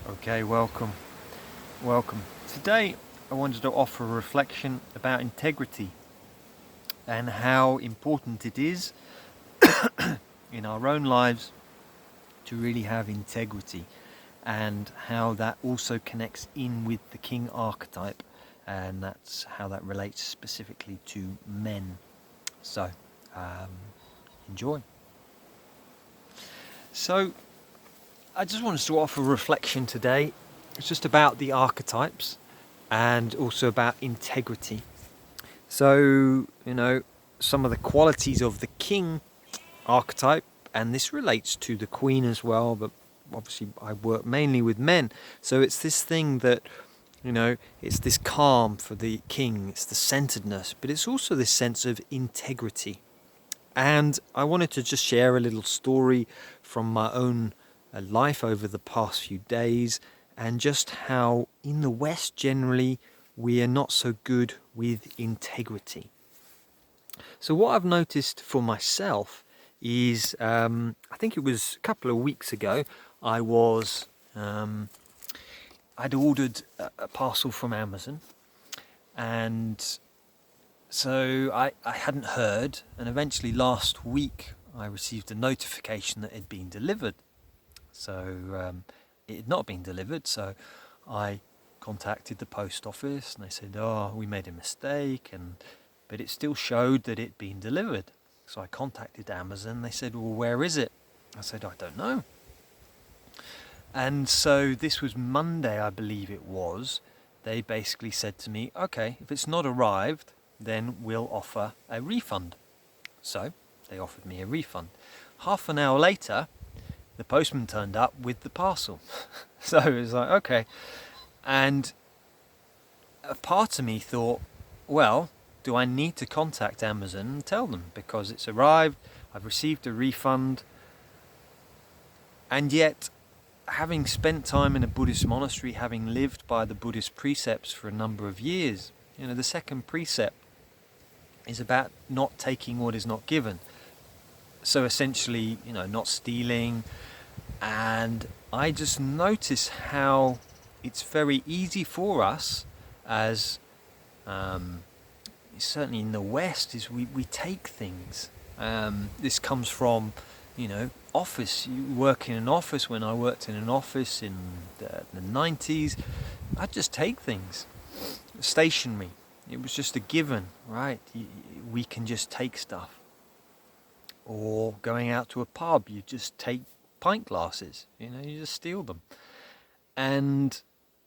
Okay, welcome. Today I wanted to offer a reflection about integrity and how important it is in our own lives to really have integrity, and how that also connects in with the king archetype, and that's how that relates specifically to men. So, enjoy. So, I just wanted to offer a reflection today. It's just about the archetypes and also about integrity. So, some of the qualities of the king archetype, and this relates to the queen as well, but obviously I work mainly with men. So it's this thing that, it's this calm for the king, it's the centeredness, but it's also this sense of integrity. And I wanted to just share a little story from my own life over the past few days, and just how in the West generally we are not so good with integrity. So what I've noticed for myself is, I think it was a couple of weeks ago, I'd ordered a parcel from Amazon, and so I hadn't heard, and eventually last week I received a notification that it had been delivered. So it had not been delivered, so I contacted the post office and they said, we made a mistake, but it still showed that it had been delivered. So I contacted Amazon. They said, well, where is it? I said, I don't know. And so this was Monday, I believe it was. They basically said to me, okay, if it's not arrived, then we'll offer a refund. So they offered me a refund. Half an hour later, the postman turned up with the parcel. So it was like, okay. And a part of me thought, well, do I need to contact Amazon and tell them? Because it's arrived, I've received a refund. And yet, having spent time in a Buddhist monastery, having lived by the Buddhist precepts for a number of years, the second precept is about not taking what is not given. So essentially, not stealing. And I just notice how it's very easy for us as, certainly in the West, is we take things. This comes from, office. You work in an office. When I worked in an office in the 90s, I'd just take things. Stationery. It was just a given, right? We can just take stuff. Or going out to a pub, you just take pint glasses, you just steal them. And,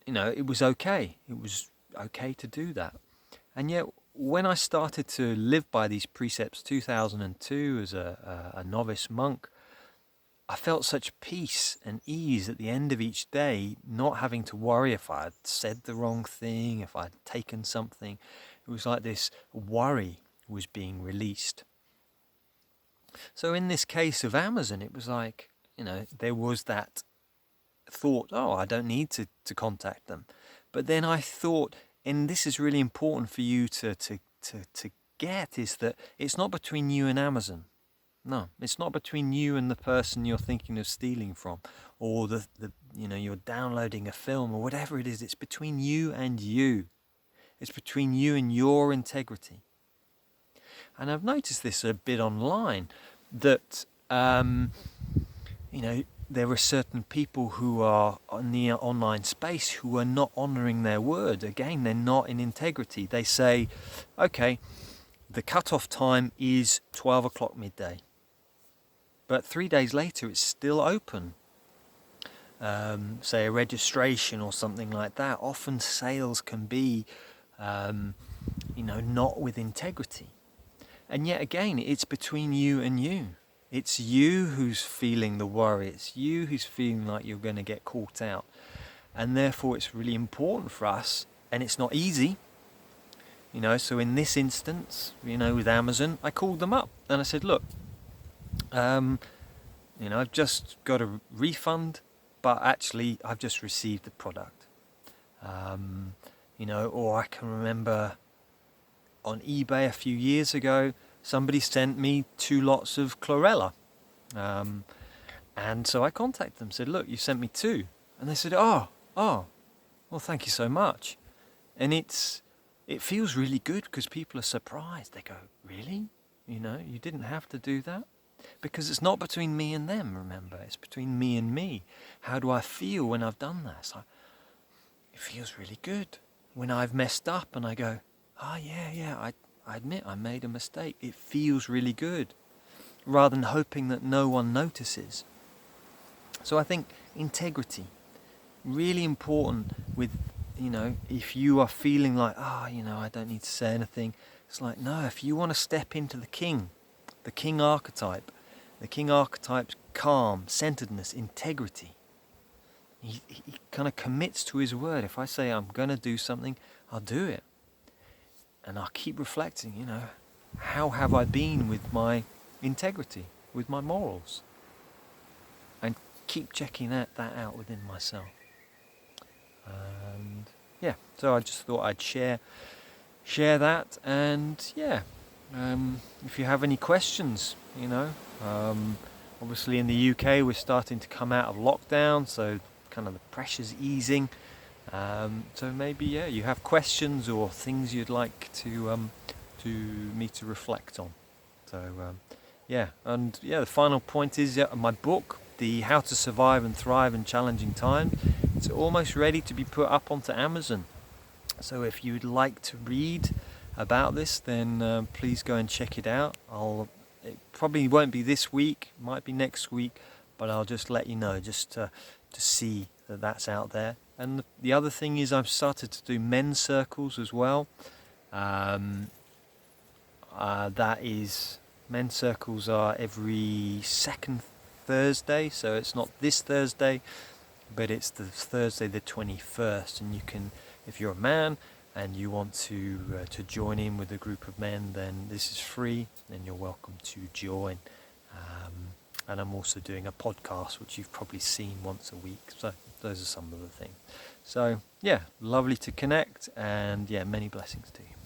it was okay. It was okay to do that. And yet, when I started to live by these precepts 2002 as a novice monk, I felt such peace and ease at the end of each day, not having to worry if I had said the wrong thing, if I had taken something. It was like this worry was being released. So in this case of Amazon, it was like, there was that thought, I don't need to contact them. But then I thought, and this is really important for you to get, is that it's not between you and Amazon. No, it's not between you and the person you're thinking of stealing from, or the you're downloading a film or whatever it is. It's between you and you. It's between you and your integrity. And I've noticed this a bit online, that there are certain people who are in the online space who are not honouring their word. Again, they're not in integrity. They say, okay, the cut-off time is 12 o'clock midday. But 3 days later, it's still open. Say a registration or something like that. Often sales can be, not with integrity. And yet again, it's between you and you. It's you who's feeling the worry. It's you who's feeling like you're going to get caught out. And therefore, it's really important for us, and it's not easy. So in this instance, with Amazon, I called them up and I said, look, I've just got a refund, but actually I've just received the product. Or I can remember on eBay a few years ago, somebody sent me 2 lots of chlorella. And so I contacted them, said, look, you sent me 2. And they said, oh, well, thank you so much. And it feels really good because people are surprised. They go, really? You didn't have to do that? Because it's not between me and them, remember. It's between me and me. How do I feel when I've done that? It's like, it feels really good. When I've messed up and I go, I admit I made a mistake. It feels really good. Rather than hoping that no one notices. So I think integrity, really important with, if you are feeling like, I don't need to say anything. It's like, no, if you want to step into the king archetype's calm, centeredness, integrity. He kind of commits to his word. If I say I'm going to do something, I'll do it. And I'll keep reflecting, how have I been with my integrity, with my morals? And keep checking that out within myself. And so I just thought I'd share that. And if you have any questions, obviously in the UK we're starting to come out of lockdown, so kind of the pressure's easing. So maybe you have questions or things you'd like to me to reflect on. So the final point is my book, the How to Survive and Thrive in Challenging Times. It's almost ready to be put up onto Amazon. So if you'd like to read about this, then please go and check it out. It probably won't be this week, might be next week, but I'll just let you know, just to see that that's out there. And the other thing is I've started to do men's circles as well. Men's circles are every second Thursday, so it's not this Thursday, but it's the Thursday the 21st, and you can, if you're a man and you want to join in with a group of men, then this is free and you're welcome to join. And I'm also doing a podcast, which you've probably seen once a week. So those are some of the things. So lovely to connect, and many blessings to you.